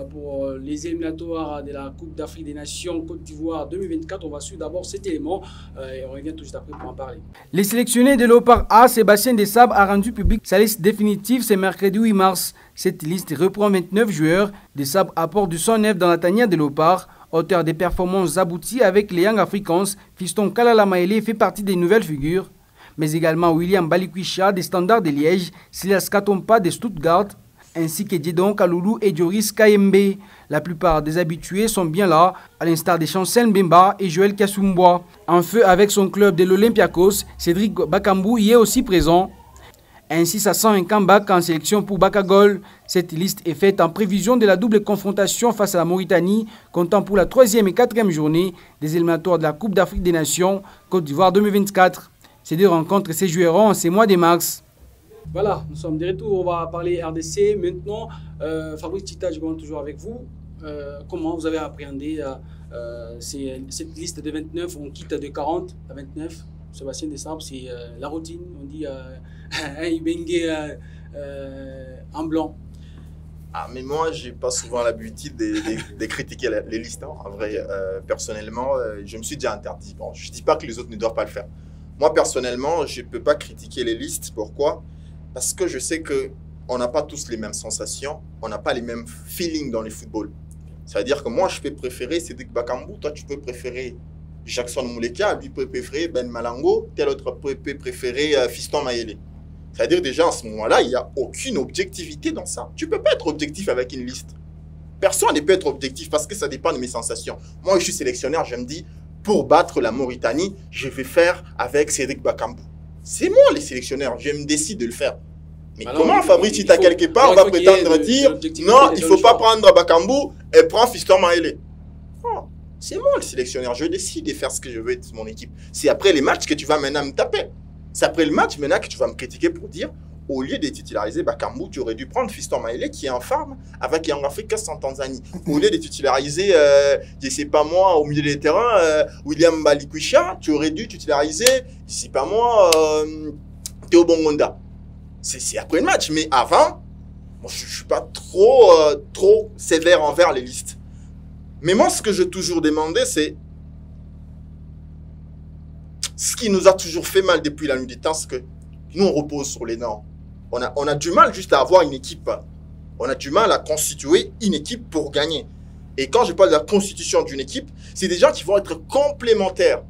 pour les éliminatoires de la Coupe d'Afrique des Nations Côte d'Ivoire 2024. On va suivre d'abord cet élément et on revient tout de suite après pour en parler. Les sélectionnés de l'OPAR A, Sébastien Desabre a rendu public sa liste définitive ce mercredi 8 mars. Cette liste reprend 29 joueurs. Desabre apporte du sang neuf dans la tanière de l'OPAR. Auteur des performances abouties avec les Young Africans, Fiston Kalala Maele fait partie des nouvelles figures. Mais également William Balikwisha des Standards de Liège, Silas Katompa des Stuttgart, ainsi que Diedon Kaloulou et Joris Kayembe. La plupart des habitués sont bien là, à l'instar des Chancel Mbemba et Joël Kasumboa. En feu avec son club de l'Olympiakos, Cédric Bakambou y est aussi présent. Ainsi, ça sent un comeback en sélection pour Bakagol. Cette liste est faite en prévision de la double confrontation face à la Mauritanie, comptant pour la 3e et 4e journée des éliminatoires de la Coupe d'Afrique des Nations Côte d'Ivoire 2024. Ces deux rencontres se joueront en ces mois de mars. Voilà, nous sommes de retour, on va parler RDC. Maintenant, Fabrice Tita, je commence toujours avec vous. Comment vous avez appréhendé cette liste de 29? On quitte de 40 à 29. Sébastien Desabre, c'est la routine. On dit un Ibengue en blanc. Ah, mais moi, j'ai pas souvent l'habitude de critiquer les listes. Hein. En vrai, personnellement, je me suis déjà interdit. Bon, je dis pas que les autres ne doivent pas le faire. Moi, personnellement, je ne peux pas critiquer les listes. Pourquoi? Parce que je sais qu'on n'a pas tous les mêmes sensations, on n'a pas les mêmes feelings dans le football. C'est-à-dire que moi, je peux préférer Cédric Bakambu, toi, tu peux préférer Jackson Mouleka, lui peut préférer Ben Malango, tel autre peut préférer Fiston Mayele. C'est-à-dire déjà, à ce moment-là, il n'y a aucune objectivité dans ça. Tu ne peux pas être objectif avec une liste. Personne ne peut être objectif parce que ça dépend de mes sensations. Moi, je suis sélectionneur, je me dis, pour battre la Mauritanie, je vais faire avec Cédric Bakambu. C'est moi, les sélectionneurs, je me décide de le faire. Mais alors, comment Fabrice, si tu as quelque part, on va prétendre dire non, il ne faut pas prendre Bakambu et prendre Fiston Mayele. Non, c'est moi le sélectionneur. Je décide de faire ce que je veux de mon équipe. C'est après les matchs que tu vas maintenant me taper. C'est après le match maintenant que tu vas me critiquer pour dire au lieu de titulariser Bakambu, tu aurais dû prendre Fiston Mayele qui est en farm avec Young Africa en Tanzanie. Au lieu de titulariser, je ne sais pas moi, au milieu des terrains, William Balikwisha, tu aurais dû titulariser, je ne sais pas moi, Théo Bongonda. C'est après le match, mais avant, moi, je ne suis pas trop sévère envers les listes. Mais moi, ce que j'ai toujours demandé, c'est ce qui nous a toujours fait mal depuis la nuit des temps, c'est que nous, on repose sur les normes. On a du mal juste à avoir une équipe. On a du mal à constituer une équipe pour gagner. Et quand je parle de la constitution d'une équipe, c'est des gens qui vont être complémentaires.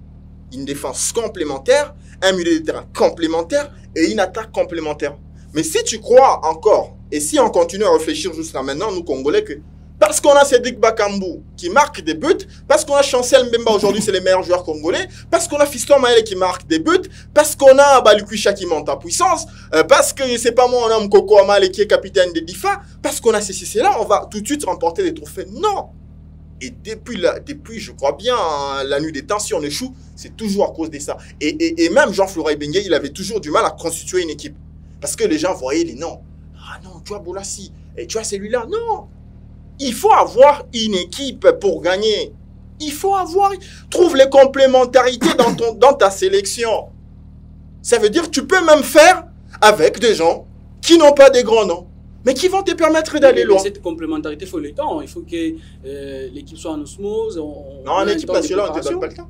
Une défense complémentaire, un milieu de terrain complémentaire et une attaque complémentaire. Mais si tu crois encore, et si on continue à réfléchir jusqu'à maintenant, nous Congolais, que parce qu'on a Cédric Bakambu qui marque des buts, parce qu'on a Chancel Mbemba aujourd'hui, c'est les meilleurs joueurs congolais, parce qu'on a Fiston Mayele qui marque des buts, parce qu'on a Balikwisha qui monte en puissance, parce que, je sais pas moi, on a Mkoko Amale qui est capitaine de DIFA, parce qu'on a ceci, là, on va tout de suite remporter des trophées. Non! Et depuis, je crois bien, hein, la nuit des temps, si on échoue, c'est toujours à cause de ça. Et même Jean-Florin Bengué, il avait toujours du mal à constituer une équipe. Parce que les gens voyaient les noms. Ah non, tu as Boulassi, et tu as celui-là. Non! Il faut avoir une équipe pour gagner. Il faut avoir... Trouve les complémentarités dans ta sélection. Ça veut dire que tu peux même faire avec des gens qui n'ont pas des grands noms, mais qui vont te permettre d'aller loin. Cette complémentarité, il faut le temps. Il faut que l'équipe soit en osmose. Non, en équipe nationale, on ne te donne pas le temps.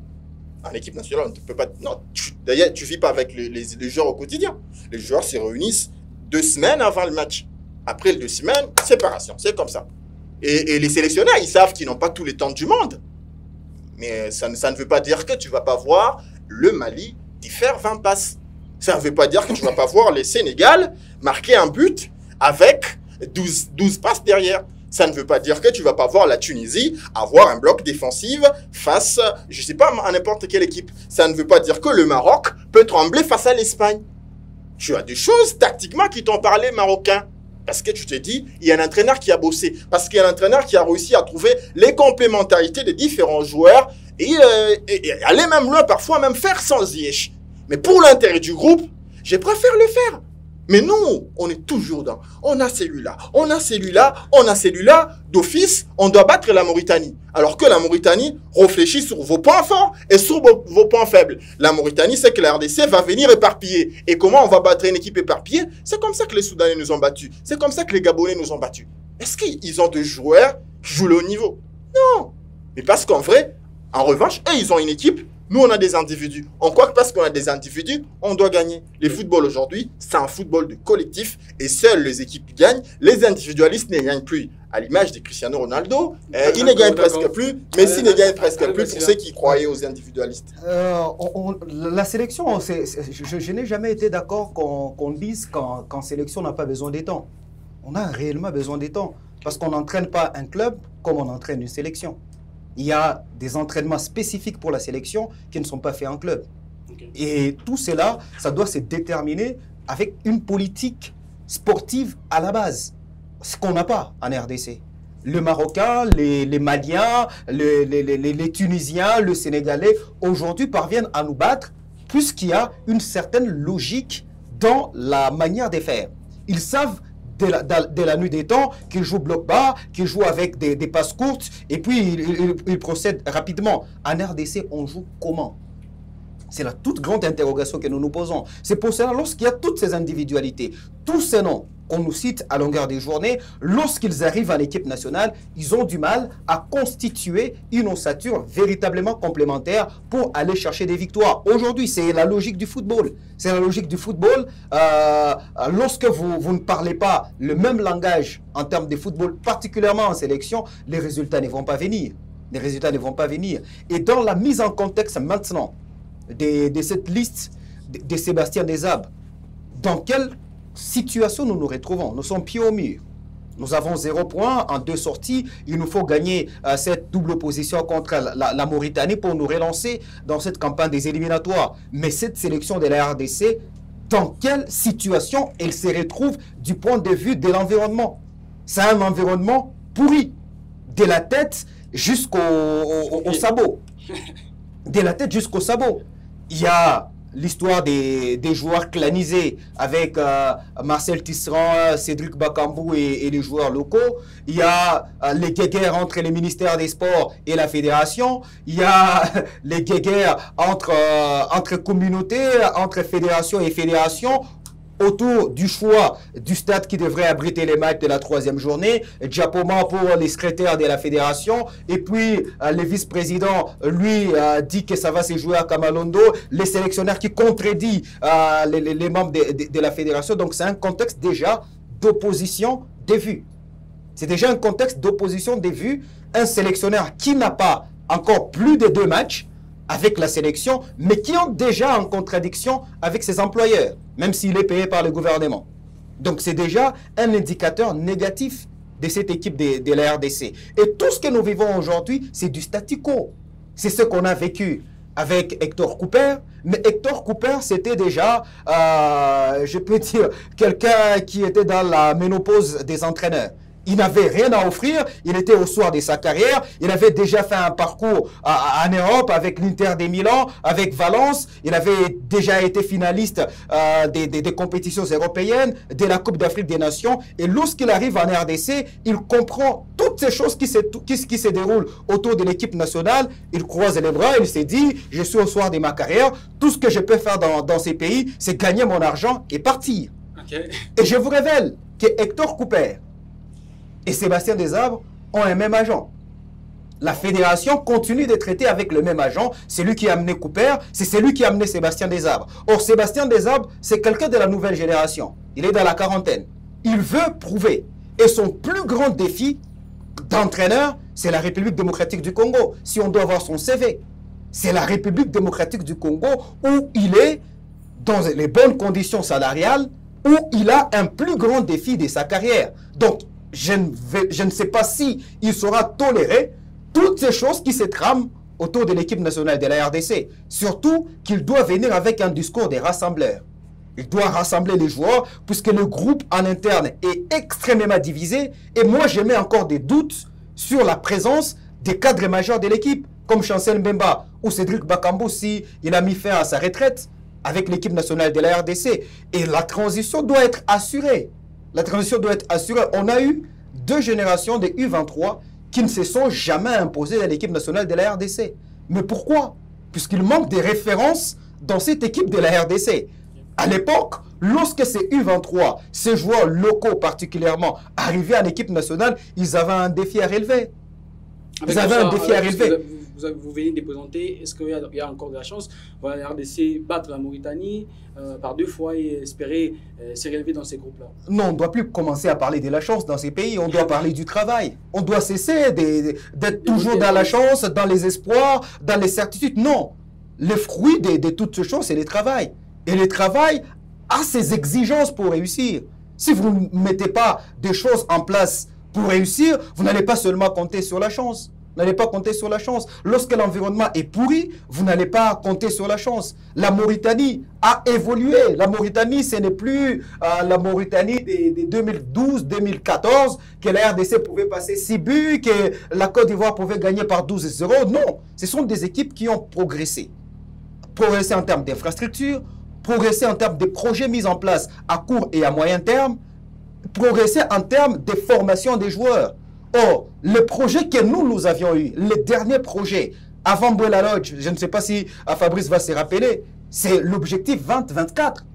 En équipe nationale, on ne peut pas... Non, d'ailleurs, tu ne vis pas avec les joueurs au quotidien. Les joueurs se réunissent 2 semaines avant le match. Après les 2 semaines, séparation. C'est comme ça. Et les sélectionneurs, ils savent qu'ils n'ont pas tous les temps du monde. Mais ça ne veut pas dire que tu ne vas pas voir le Mali y faire 20 passes. Ça ne veut pas dire que tu ne vas pas voir le Sénégal marquer un but avec 12 passes derrière. Ça ne veut pas dire que tu ne vas pas voir la Tunisie avoir un bloc défensif face, je ne sais pas, à n'importe quelle équipe. Ça ne veut pas dire que le Maroc peut trembler face à l'Espagne. Tu as des choses tactiquement qui t'ont parlé marocain. Parce que tu te dis, il y a un entraîneur qui a bossé. Parce qu'il y a un entraîneur qui a réussi à trouver les complémentarités des différents joueurs et aller même loin, parfois même faire sans Ziyech. Mais pour l'intérêt du groupe, je préfère le faire. Mais nous, on est toujours dans, on a celui-là, on a celui-là, on a celui-là. D'office, on doit battre la Mauritanie. Alors que la Mauritanie réfléchit sur vos points forts et sur vos points faibles. La Mauritanie, c'est que la RDC va venir éparpiller. Et comment on va battre une équipe éparpillée? C'est comme ça que les Soudanais nous ont battus. C'est comme ça que les Gabonais nous ont battus. Est-ce qu'ils ont des joueurs qui jouent le haut niveau? Non. Mais parce qu'en vrai, en revanche, ils ont une équipe. Nous, on a des individus. On croit que parce qu'on a des individus, on doit gagner. Le football aujourd'hui, c'est un football de collectif et seules les équipes gagnent. Les individualistes ne gagnent plus. À l'image de Cristiano Ronaldo, il ne gagne presque plus. Messi ne gagne presque plus pour ceux qui croyaient aux individualistes. La sélection, je n'ai jamais été d'accord qu'on dise qu'en sélection, on n'a pas besoin des temps. On a réellement besoin des temps. Parce qu'on n'entraîne pas un club comme on entraîne une sélection. Il y a des entraînements spécifiques pour la sélection qui ne sont pas faits en club. Okay. Et tout cela, ça doit se déterminer avec une politique sportive à la base. Ce qu'on n'a pas en RDC. Le Marocain, les Maliens, les Tunisiens, le Sénégalais, aujourd'hui parviennent à nous battre puisqu'il y a une certaine logique dans la manière de faire. Ils savent dès la nuit des temps, qu'ils jouent bloc bas, qu'ils jouent avec des passes courtes, et puis ils procèdent rapidement. En RDC, on joue comment? C'est la toute grande interrogation que nous nous posons. C'est pour cela, lorsqu'il y a toutes ces individualités, tous ces noms qu'on nous cite à longueur des journées, lorsqu'ils arrivent à l'équipe nationale, ils ont du mal à constituer une ossature véritablement complémentaire pour aller chercher des victoires. Aujourd'hui, c'est la logique du football. C'est la logique du football. Lorsque vous ne parlez pas le même langage en termes de football, particulièrement en sélection, les résultats ne vont pas venir. Les résultats ne vont pas venir. Et dans la mise en contexte maintenant de cette liste de Sébastien Desabre, dans quelle situation nous nous retrouvons? Nous sommes pieds au mur. Nous avons 0 point en 2 sorties. Il nous faut gagner cette double opposition contre la Mauritanie pour nous relancer dans cette campagne des éliminatoires. Mais cette sélection de la RDC, dans quelle situation elle se retrouve du point de vue de l'environnement? C'est un environnement pourri, de la tête jusqu'au sabot. De la tête jusqu'au sabot. Il y a l'histoire des joueurs clanisés avec Marcel Tisserand, Cédric Bakambu et les joueurs locaux. Il y a les guéguerres entre les ministères des Sports et la fédération. Il y a les guéguerres entre communautés, entre fédération et fédération, autour du choix du stade qui devrait abriter les matchs de la 3e journée, Diapoma pour les secrétaires de la fédération, et puis le vice-président, lui, dit que ça va se jouer à Kamalondo, les sélectionneurs qui contredit les membres de la fédération. Donc c'est un contexte déjà d'opposition des vues. C'est déjà un contexte d'opposition des vues. Un sélectionneur qui n'a pas encore plus de 2 matchs avec la sélection, mais qui ont déjà en contradiction avec ses employeurs, même s'il est payé par le gouvernement. Donc c'est déjà un indicateur négatif de cette équipe de la RDC. Et tout ce que nous vivons aujourd'hui, c'est du statu quo. C'est ce qu'on a vécu avec Hector Cooper, mais Hector Cooper, c'était déjà, je peux dire, quelqu'un qui était dans la ménopause des entraîneurs. Il n'avait rien à offrir, il était au soir de sa carrière, il avait déjà fait un parcours en Europe avec l'Inter de Milan, avec Valence, il avait déjà été finaliste des compétitions européennes, de la Coupe d'Afrique des Nations, et lorsqu'il arrive en RDC, il comprend toutes ces choses qui se déroulent autour de l'équipe nationale, il croise les bras, il s'est dit, je suis au soir de ma carrière, tout ce que je peux faire dans ces pays, c'est gagner mon argent et partir. Okay. Et je vous révèle que Hector Cooper et Sébastien Desabre ont un même agent. La fédération continue de traiter avec le même agent. C'est lui qui a amené Cooper, c'est celui qui a amené Sébastien Desabre. Or, Sébastien Desabre, c'est quelqu'un de la nouvelle génération. Il est dans la quarantaine. Il veut prouver. Et son plus grand défi d'entraîneur, c'est la République démocratique du Congo. Si on doit voir son CV, c'est la République démocratique du Congo où il est dans les bonnes conditions salariales, où il a un plus grand défi de sa carrière. Donc, je ne sais pas si il saura tolérer toutes ces choses qui se trament autour de l'équipe nationale de la RDC. Surtout qu'il doit venir avec un discours des rassembleurs. Il doit rassembler les joueurs puisque le groupe en interne est extrêmement divisé. Et moi, je mets encore des doutes sur la présence des cadres majeurs de l'équipe, comme Chancel Mbemba ou Cédric Bakambu, si il a mis fin à sa retraite avec l'équipe nationale de la RDC. Et la transition doit être assurée. La transition doit être assurée. On a eu 2 générations de U23 qui ne se sont jamais imposées à l'équipe nationale de la RDC. Mais pourquoi? Puisqu'il manque des références dans cette équipe de la RDC. À l'époque, lorsque ces U23, ces joueurs locaux particulièrement, arrivaient en équipe nationale, ils avaient un défi à relever. Ils avaient un défi à relever. Vous venez de présenter, est-ce qu'il y a encore de la chance? Va la RDC battre la Mauritanie par 2 fois et espérer se relever dans ces groupes-là? Non, on ne doit plus commencer à parler de la chance dans ces pays, on doit parler du travail. On doit cesser d'être toujours dans la chance, dans les espoirs, dans les certitudes. Non, le fruit de toutes ces choses, c'est le travail. Et le travail a ses exigences pour réussir. Si vous ne mettez pas des choses en place pour réussir, vous n'allez pas seulement compter sur la chance. Vous n'allez pas compter sur la chance. Lorsque l'environnement est pourri, vous n'allez pas compter sur la chance. La Mauritanie a évolué. La Mauritanie, ce n'est plus la Mauritanie de 2012-2014, que la RDC pouvait passer 6 buts, que la Côte d'Ivoire pouvait gagner par 12-0. Non, ce sont des équipes qui ont progressé. Progressé en termes d'infrastructure, progressé en termes de projets mis en place à court et à moyen terme, progresser en termes de formation des joueurs. Or, le projet que nous avions eu, le dernier projet avant Bouela Lodge. Je ne sais pas si Fabrice va se rappeler. C'est l'objectif 2024.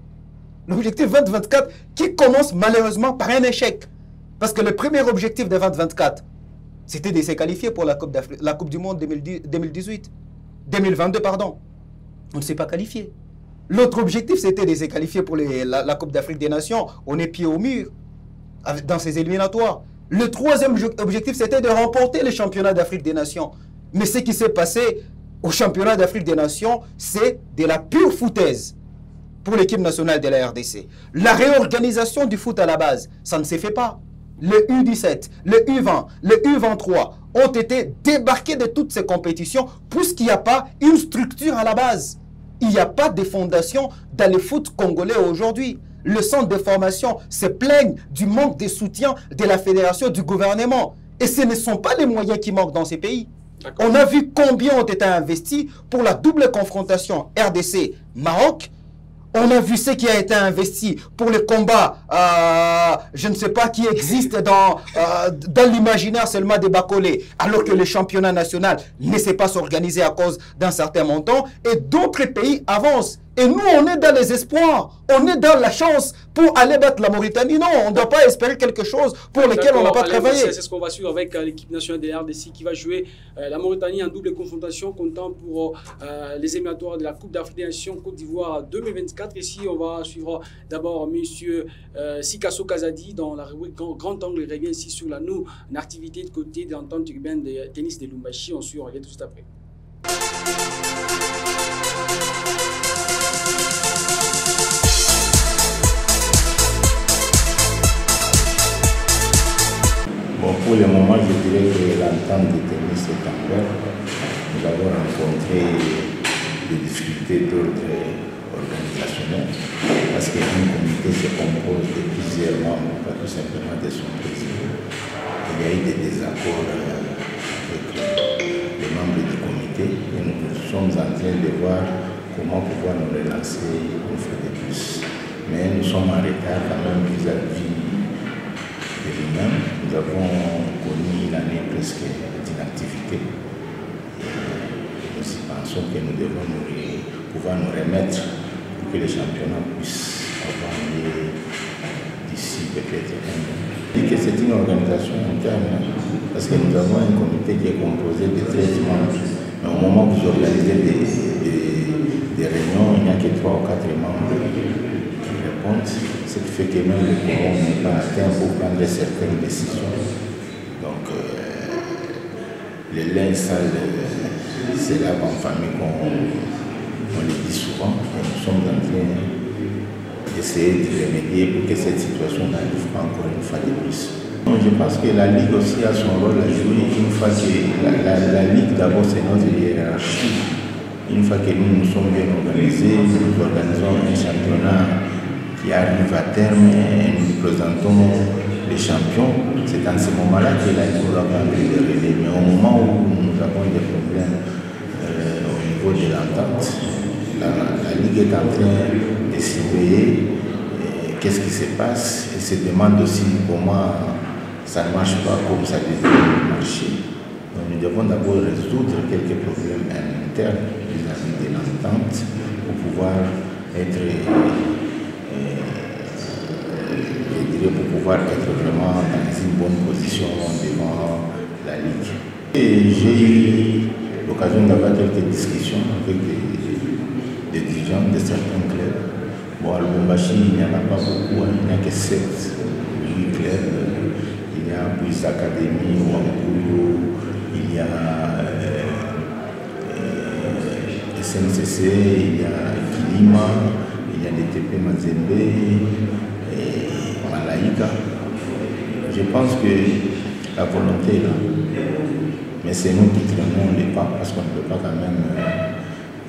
L'objectif 2024 qui commence malheureusement par un échec. Parce que le premier objectif de 2024, c'était de se qualifier pour la Coupe du Monde 2022, pardon. On ne s'est pas qualifié. L'autre objectif, c'était de se qualifier pour la Coupe d'Afrique des Nations. On est pied au mur dans ces éliminatoires. Le troisième objectif, c'était de remporter le championnat d'Afrique des Nations. Mais ce qui s'est passé au championnat d'Afrique des Nations, c'est de la pure foutaise pour l'équipe nationale de la RDC. La réorganisation du foot à la base, ça ne s'est fait pas. Le U17, le U20, le U23 ont été débarqués de toutes ces compétitions puisqu'il n'y a pas une structure à la base. Il n'y a pas de fondation dans le foot congolais aujourd'hui. Le centre de formation se plaigne du manque de soutien de la fédération, du gouvernement. Et ce ne sont pas les moyens qui manquent dans ces pays. On a vu combien ont été investis pour la double confrontation RDC-Maroc. On a vu ce qui a été investi pour le combat, je ne sais pas, qui existe dans l'imaginaire seulement des Bacolés, alors que le championnat national ne sait pas s'organiser à cause d'un certain montant, et d'autres pays avancent. Et nous, on est dans les espoirs, on est dans la chance pour aller battre la Mauritanie. Non, on ne doit pas espérer quelque chose pour lequel on n'a pas travaillé. C'est ce qu'on va suivre avec l'équipe nationale de la RDC qui va jouer la Mauritanie en double confrontation, comptant pour les éliminatoires de la Coupe d'Afrique des Nations Côte d'Ivoire 2024. Ici, on va suivre d'abord M. Sikasso Kazadi dans la rubrique Grand Angle. Il revient ici sur la non-activité de côté de l'entente urbaine de tennis de Lumbashi. On suit, on revient tout de suite après. Bon, pour le moment, je dirais que l'entente de tennis est en cours. Nous avons rencontré des difficultés d'ordre organisationnel parce qu'un comité se compose de plusieurs membres, pas tout simplement de son président. Il y a eu des désaccords avec les membres du comité et nous sommes en train de voir comment pouvoir nous relancer une fois de plus. Mais nous sommes en retard quand même vis-à-vis de lui-même. Nous avons connu une année presque d'inactivité. Nous y pensons que nous devons pouvoir nous remettre pour que les championnats puissent avoir lieu d'ici peut-être un an. Je dis que c'est une organisation interne, parce que nous avons un comité qui est composé de 13 membres. Mais au moment où vous organisez des réunions, il n'y a que 3 ou 4 membres qui répondent. Ce qui fait que même le quorum n'est pas atteint pour prendre certaines décisions. Donc, le linge sale, c'est là qu'en famille on le dit souvent. Et nous sommes en train d'essayer de remédier pour que cette situation n'arrive pas encore une fois de plus. Je pense que la Ligue aussi a son rôle à jouer. Une fois que la Ligue, d'abord, c'est notre hiérarchie. Une fois que nous sommes bien organisés, nous organisons un championnat qui arrive à terme et nous présentons les champions. C'est dans ce moment-là que la Ligue doit prendre le relais. Mais au moment où nous avons des problèmes au niveau de l'entente, la Ligue est en train de surveiller qu'est-ce qui se passe et se demande aussi comment ça ne marche pas comme ça devrait marcher. Donc nous devons d'abord résoudre quelques problèmes internes vis-à-vis de l'entente pour pouvoir être vraiment dans une bonne position devant la Ligue. Et j'ai eu l'occasion d'avoir quelques discussions avec des dirigeants de certains clubs. Bon, à Lubumbashi, il n'y en a pas beaucoup, il n'y a que 7 ou 8 clubs. Il y a Puis Académie, Ouamboulou, il y a SNCC, il y a Kilima, il y a l'ETP Mazembe, Malaïka. Je pense que la volonté est là, mais c'est nous qui traînons les pas parce qu'on ne peut pas quand même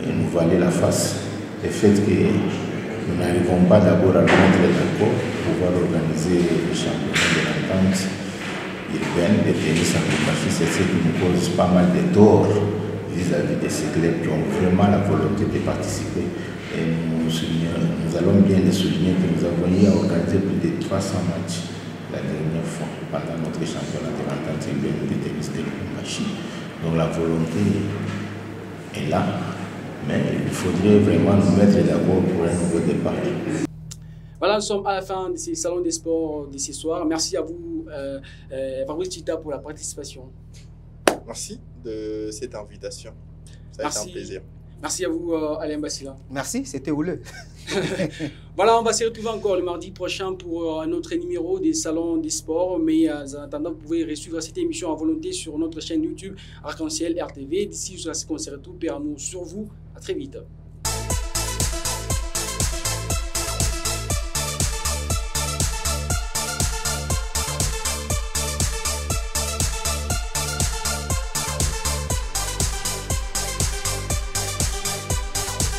nous voiler la face. Le fait que nous n'arrivons pas d'abord à nous mettre d'accord pour pouvoir organiser le championnat de l'entente urbaine de tennis à Lubumbashi, c'est ce qui nous cause pas mal de tort vis-à-vis de ces clubs qui ont vraiment la volonté de participer. Et nous allons bien les souligner que nous avons eu à organiser plus de 300 matchs la dernière fois pendant notre championnat de l'entente urbaine de tennis de Lubumbashi. Donc la volonté est là, mais il faudrait vraiment nous mettre d'accord pour un nouveau départ. Voilà, nous sommes à la fin de ces salons des sports de ce soir. Merci à vous, Fabrice Chita, pour la participation. Merci de cette invitation. Ça a été un plaisir. Merci à vous, Alain Bassila. Merci, c'était houleux. Voilà, on va se retrouver encore le mardi prochain pour un autre numéro des salons des sports. Mais en attendant, vous pouvez suivre cette émission à volonté sur notre chaîne YouTube Arc-en-Ciel RTV. D'ici, jusqu'à ce qu'on se retrouve, paix amour sur vous. À très vite.